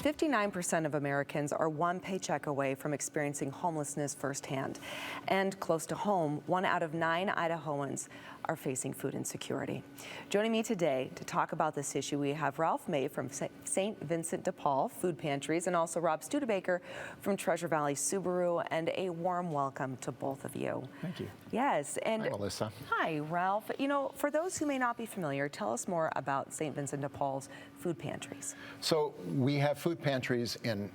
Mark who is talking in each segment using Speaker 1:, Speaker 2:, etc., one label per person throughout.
Speaker 1: 59% of Americans are one paycheck away from experiencing homelessness firsthand. And close to home, 1 out of 9 Idahoans are facing food insecurity. Joining me today to talk about this issue, we have Ralph May from St. Vincent DePaul Food Pantries and also Rob Studebaker from Treasure Valley Subaru, and a warm welcome to both of you.
Speaker 2: Thank you.
Speaker 1: Yes, and
Speaker 3: hi, Melissa.
Speaker 1: Hi, Ralph. You know, for those who may not be familiar, tell us more about St. Vincent DePaul's food pantries.
Speaker 3: So we have food pantries in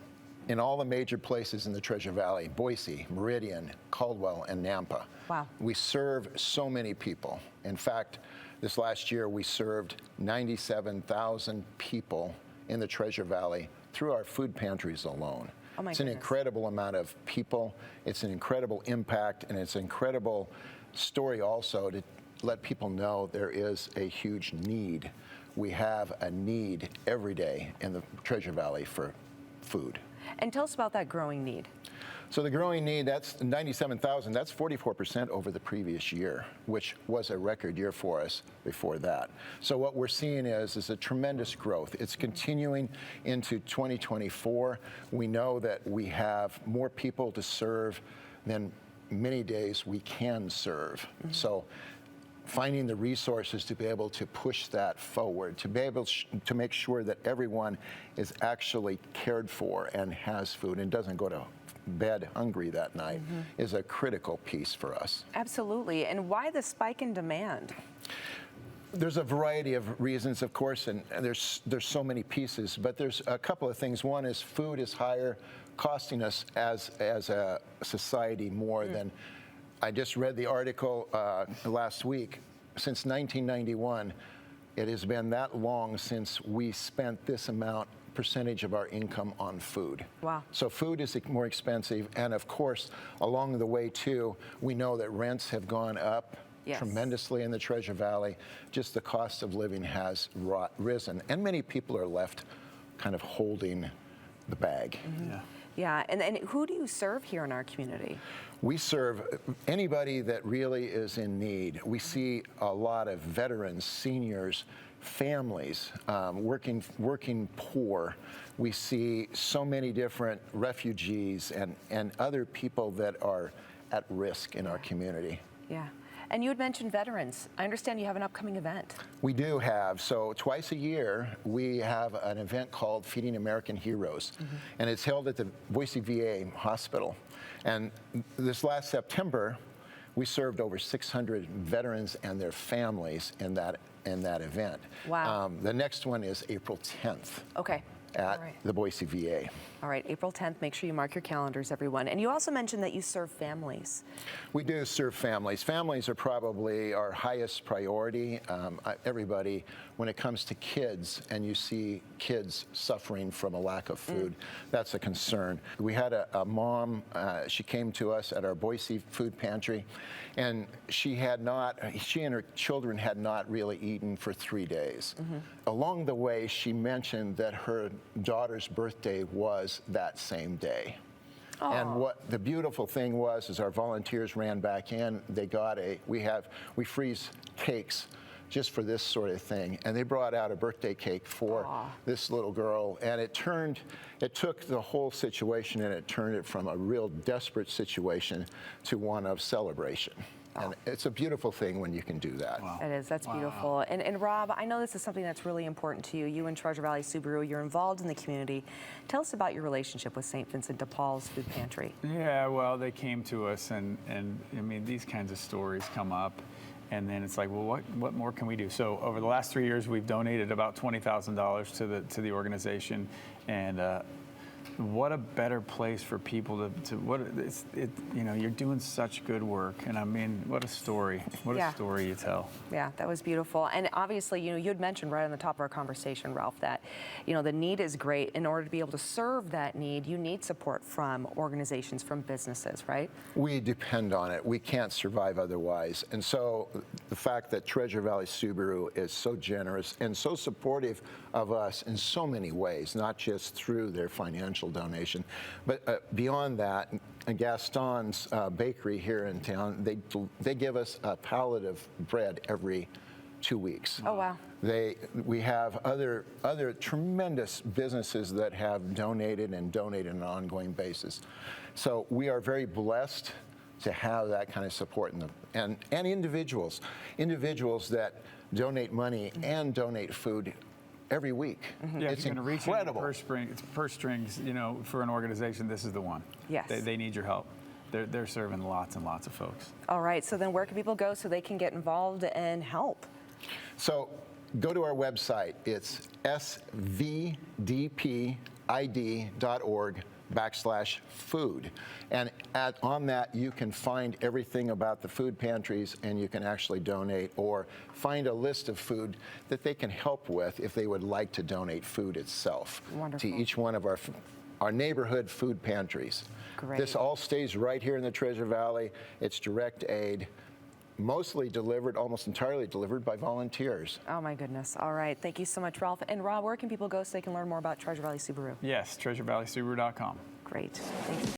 Speaker 3: all the major places in the Treasure Valley: Boise, Meridian, Caldwell, and Nampa.
Speaker 1: Wow.
Speaker 3: We serve so many people. In fact, this last year we served 97,000 people in the Treasure Valley through our food pantries alone.
Speaker 1: Oh my
Speaker 3: it's an
Speaker 1: goodness.
Speaker 3: incredible amount of people. It's an incredible impact, and it's an incredible story also to let people know there is a huge need. We have a need every day in the Treasure Valley for food.
Speaker 1: And tell us about that growing need.
Speaker 3: So the growing need, that's 97,000, that's 44% over the previous year, which was a record year for us before that. So what we're seeing is a tremendous growth. It's continuing into 2024. We know that we have more people to serve than many days we can serve. Mm-hmm. So finding the resources to be able to push that forward, to be able to make sure that everyone is actually cared for and has food and doesn't go to bed hungry that night, mm-hmm. is a critical piece for us.
Speaker 1: Absolutely. And why the spike in demand?
Speaker 3: There's a variety of reasons, of course, and there's so many pieces, but there's a couple of things. One is food is higher, costing us as a society more than. I just read the article last week. Since 1991, it has been that long since we spent this percentage of our income on food.
Speaker 1: Wow.
Speaker 3: So food is more expensive, and of course, along the way too, we know that rents have gone up. Yes. Tremendously in the Treasure Valley. Just the cost of living has risen, and many people are left kind of holding the bag.
Speaker 1: Mm-hmm. Yeah, and who do you serve here in our community?
Speaker 3: We serve anybody that really is in need. We see a lot of veterans, seniors, families, working poor. We see so many different refugees and other people that are at risk in our community.
Speaker 1: Yeah. And you had mentioned veterans. I understand you have an upcoming event.
Speaker 3: We do have. So twice a year, we have an event called Feeding American Heroes. Mm-hmm. And it's held at the Boise VA hospital. And this last September, we served over 600 veterans and their families in that event.
Speaker 1: Wow.
Speaker 3: The next one is April 10th.
Speaker 1: Okay.
Speaker 3: At the Boise VA.
Speaker 1: All right, April 10th, make sure you mark your calendars, everyone. And you also mentioned that you serve families.
Speaker 3: We do serve families. Families are probably our highest priority. Everybody, when it comes to kids, and you see kids suffering from a lack of food, that's a concern. We had a mom, she came to us at our Boise food pantry, and she and her children had not really eaten for 3 days. Mm-hmm. Along the way, she mentioned that her daughter's birthday was that same day. Aww. And what the beautiful thing was is our volunteers ran back in. They got we freeze cakes just for this sort of thing, and they brought out a birthday cake for this little girl, and it took the whole situation and it turned it from a real desperate situation to one of celebration. And it's a beautiful thing when you can do that.
Speaker 1: Wow. It is. That's beautiful. And Rob, I know this is something that's really important to you. You and Treasure Valley Subaru, you're involved in the community. Tell us about your relationship with St. Vincent DePaul's Food Pantry.
Speaker 2: Yeah, well, they came to us, and I mean, these kinds of stories come up. And then it's like, well, what more can we do? So over the last 3 years, we've donated about $20,000 to the organization, and what a better place for people you're doing such good work, and I mean, what a story a story you tell.
Speaker 1: Yeah, that was beautiful. And obviously, you had mentioned right on the top of our conversation, Ralph, that the need is great. In order to be able to serve that need, you need support from organizations, from businesses, right?
Speaker 3: We depend on it. We can't survive otherwise. And so the fact that Treasure Valley Subaru is so generous and so supportive of us in so many ways, not just through their financial donation, but beyond that, Gaston's bakery here in town, they give us a pallet of bread every 2 weeks.
Speaker 1: Oh, wow.
Speaker 3: We have other tremendous businesses that have donated and donate on an ongoing basis. So we are very blessed to have that kind of support and individuals that donate money and donate food every week.
Speaker 2: Yeah,
Speaker 3: It's
Speaker 2: if you're going to reach
Speaker 3: incredible.
Speaker 2: purse strings, you know, for an organization, this is the one.
Speaker 1: Yes.
Speaker 2: They need your help. They're serving lots and lots of folks.
Speaker 1: All right, so then where can people go so they can get involved and help?
Speaker 3: So go to our website. It's svdpid.org/food. And on that, you can find everything about the food pantries, and you can actually donate or find a list of food that they can help with if they would like to donate food itself.
Speaker 1: Wonderful.
Speaker 3: To each one of our neighborhood food pantries.
Speaker 1: Great.
Speaker 3: This all stays right here in the Treasure Valley. It's direct aid, mostly delivered, almost entirely delivered by volunteers.
Speaker 1: Oh my goodness. All right, thank you so much, Ralph. And Rob, where can people go so they can learn more about Treasure Valley Subaru?
Speaker 2: Yes, treasurevalleysubaru.com.
Speaker 1: Great, thank you.